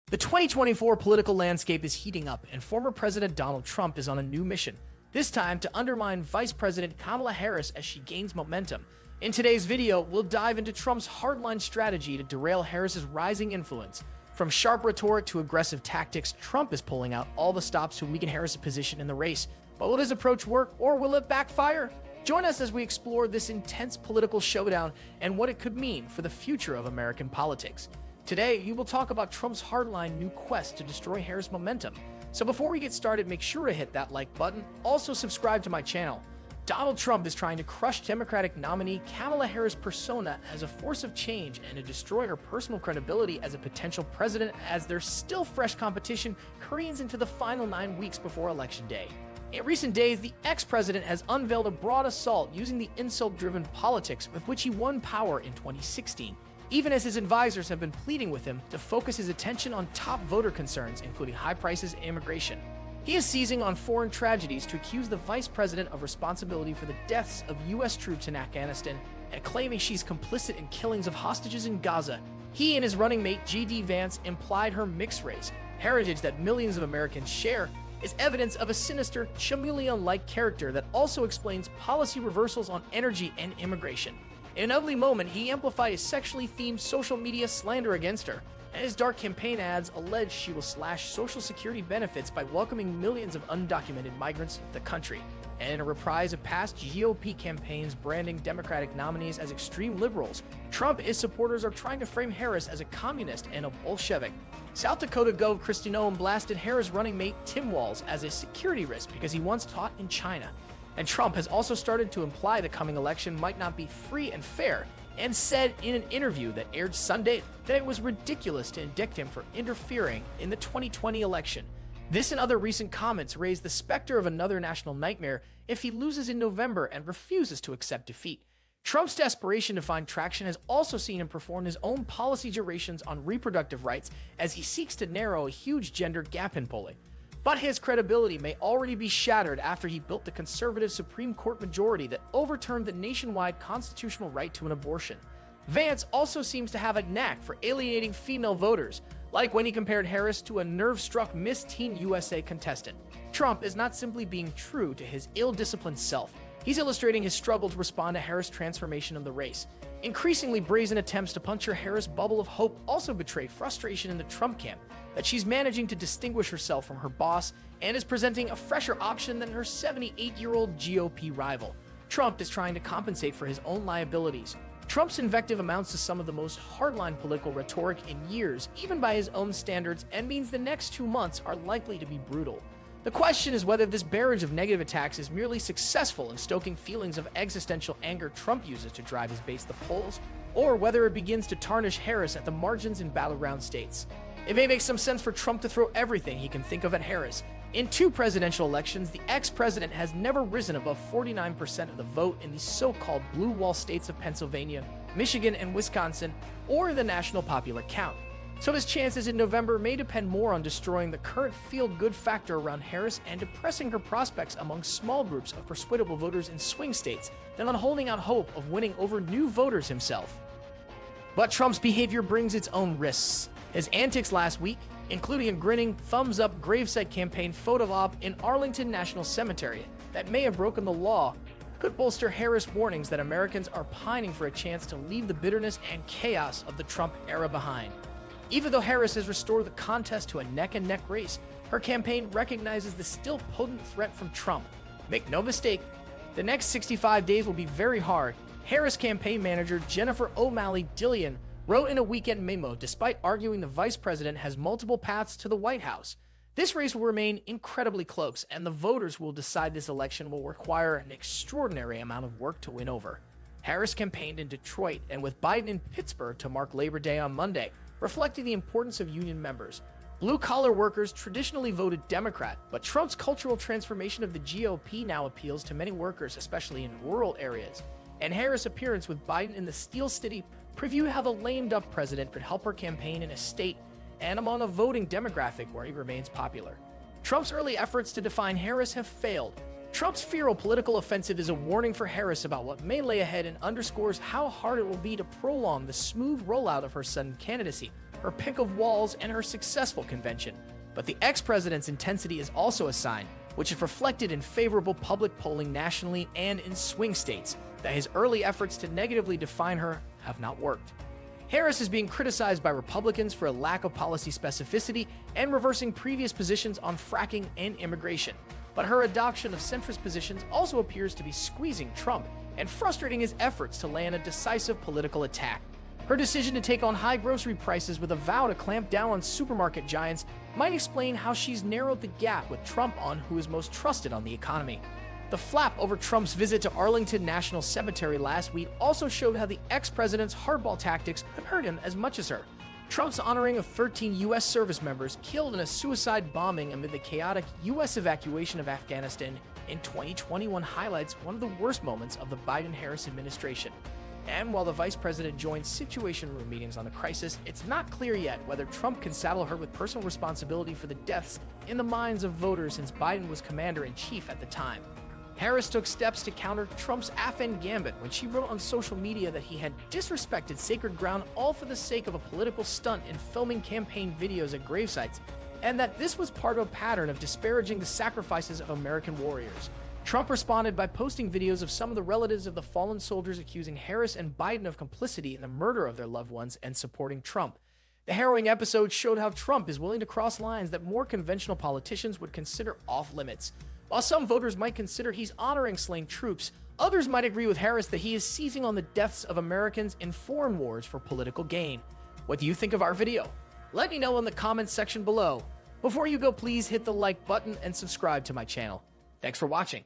The 2024 political landscape is heating up, and former President Donald Trump is on a new mission, this time to undermine Vice President Kamala Harris as she gains momentum. In today's video, we'll dive into Trump's hardline strategy to derail Harris's rising influence. From sharp rhetoric to aggressive tactics, Trump is pulling out all the stops to weaken Harris's position in the race. But will his approach work, or will it backfire? Join us as we explore this intense political showdown and what it could mean for the future of American politics. Today, we will talk about Trump's hardline new quest to destroy Harris' momentum. So before we get started, make sure to hit that like button. Also subscribe to my channel. Donald Trump is trying to crush Democratic nominee Kamala Harris' persona as a force of change and to destroy her personal credibility as a potential president as there's still fresh competition careens into the final 9 weeks before Election Day. In recent days, the ex-president has unveiled a broad assault using the insult-driven politics with which he won power in 2016. Even as his advisors have been pleading with him to focus his attention on top voter concerns, including high prices and immigration. He is seizing on foreign tragedies to accuse the vice president of responsibility for the deaths of U.S. troops in Afghanistan and claiming she's complicit in killings of hostages in Gaza. He and his running mate J.D. Vance implied her mixed race heritage that millions of Americans share is evidence of a sinister, chameleon-like character that also explains policy reversals on energy and immigration. In an ugly moment, he amplified his sexually themed social media slander against her, and his dark campaign ads allege she will slash Social Security benefits by welcoming millions of undocumented migrants to the country. And in a reprise of past GOP campaigns branding Democratic nominees as extreme liberals, Trump and his supporters are trying to frame Harris as a communist and a Bolshevik. South Dakota Gov. Kristi Noem blasted Harris' running mate Tim Walz as a security risk because he once taught in China. And Trump has also started to imply the coming election might not be free and fair, and said in an interview that aired Sunday that it was ridiculous to indict him for interfering in the 2020 election. This and other recent comments raise the specter of another national nightmare if he loses in November and refuses to accept defeat. Trump's desperation to find traction has also seen him perform his own policy gyrations on reproductive rights as he seeks to narrow a huge gender gap in polling. But his credibility may already be shattered after he built the conservative Supreme Court majority that overturned the nationwide constitutional right to an abortion. Vance also seems to have a knack for alienating female voters, like when he compared Harris to a nerve-struck Miss Teen USA contestant. Trump is not simply being true to his ill-disciplined self. He's illustrating his struggle to respond to Harris' transformation of the race. Increasingly brazen attempts to puncture Harris' bubble of hope also betray frustration in the Trump camp that she's managing to distinguish herself from her boss and is presenting a fresher option than her 78-year-old GOP rival. Trump is trying to compensate for his own liabilities. Trump's invective amounts to some of the most hardline political rhetoric in years, even by his own standards, and means the next 2 months are likely to be brutal. The question is whether this barrage of negative attacks is merely successful in stoking feelings of existential anger Trump uses to drive his base to the polls, or whether it begins to tarnish Harris at the margins in battleground states. It may make some sense for Trump to throw everything he can think of at Harris. In 2 presidential elections, the ex-president has never risen above 49% of the vote in the so-called blue wall states of Pennsylvania, Michigan, and Wisconsin, or the national popular count. So his chances in November may depend more on destroying the current feel-good factor around Harris and depressing her prospects among small groups of persuadable voters in swing states than on holding out hope of winning over new voters himself. But Trump's behavior brings its own risks. His antics last week, including a grinning, thumbs-up gravesite campaign photo op in Arlington National Cemetery that may have broken the law, could bolster Harris' warnings that Americans are pining for a chance to leave the bitterness and chaos of the Trump era behind. Even though Harris has restored the contest to a neck-and-neck race, her campaign recognizes the still potent threat from Trump. Make no mistake, the next 65 days will be very hard. Harris campaign manager Jennifer O'Malley Dillon wrote in a weekend memo despite arguing the vice president has multiple paths to the White House. This race will remain incredibly close, and the voters who will decide this election will require an extraordinary amount of work to win over. Harris campaigned in Detroit and with Biden in Pittsburgh to mark Labor Day on Monday, reflecting the importance of union members. Blue-collar workers traditionally voted Democrat, but Trump's cultural transformation of the GOP now appeals to many workers, especially in rural areas. And Harris' appearance with Biden in the Steel City previewed how the lame-duck president could help her campaign in a state and among a voting demographic where he remains popular. Trump's early efforts to define Harris have failed. Trump's feral political offensive is a warning for Harris about what may lay ahead and underscores how hard it will be to prolong the smooth rollout of her sudden candidacy her pick of walls, and her successful convention. But the ex-president's intensity is also a sign, which is reflected in favorable public polling nationally and in swing states, that his early efforts to negatively define her have not worked. Harris is being criticized by Republicans for a lack of policy specificity and reversing previous positions on fracking and immigration. But her adoption of centrist positions also appears to be squeezing Trump and frustrating his efforts to land a decisive political attack. Her decision to take on high grocery prices with a vow to clamp down on supermarket giants might explain how she's narrowed the gap with Trump on who is most trusted on the economy. The flap over Trump's visit to Arlington National Cemetery last week also showed how the ex-president's hardball tactics have hurt him as much as her. Trump's honoring of 13 U.S. service members killed in a suicide bombing amid the chaotic U.S. evacuation of Afghanistan in 2021 highlights one of the worst moments of the Biden-Harris administration. And while the vice president joined Situation Room meetings on the crisis, it's not clear yet whether Trump can saddle her with personal responsibility for the deaths in the minds of voters since Biden was commander-in-chief at the time. Harris took steps to counter Trump's Afghan gambit when she wrote on social media that he had disrespected sacred ground all for the sake of a political stunt in filming campaign videos at gravesites, and that this was part of a pattern of disparaging the sacrifices of American warriors. Trump responded by posting videos of some of the relatives of the fallen soldiers accusing Harris and Biden of complicity in the murder of their loved ones and supporting Trump. The harrowing episode showed how Trump is willing to cross lines that more conventional politicians would consider off-limits. While some voters might consider he's honoring slain troops, others might agree with Harris that he is seizing on the deaths of Americans in foreign wars for political gain. What do you think of our video? Let me know in the comments section below. Before you go, please hit the like button and subscribe to my channel. Thanks for watching.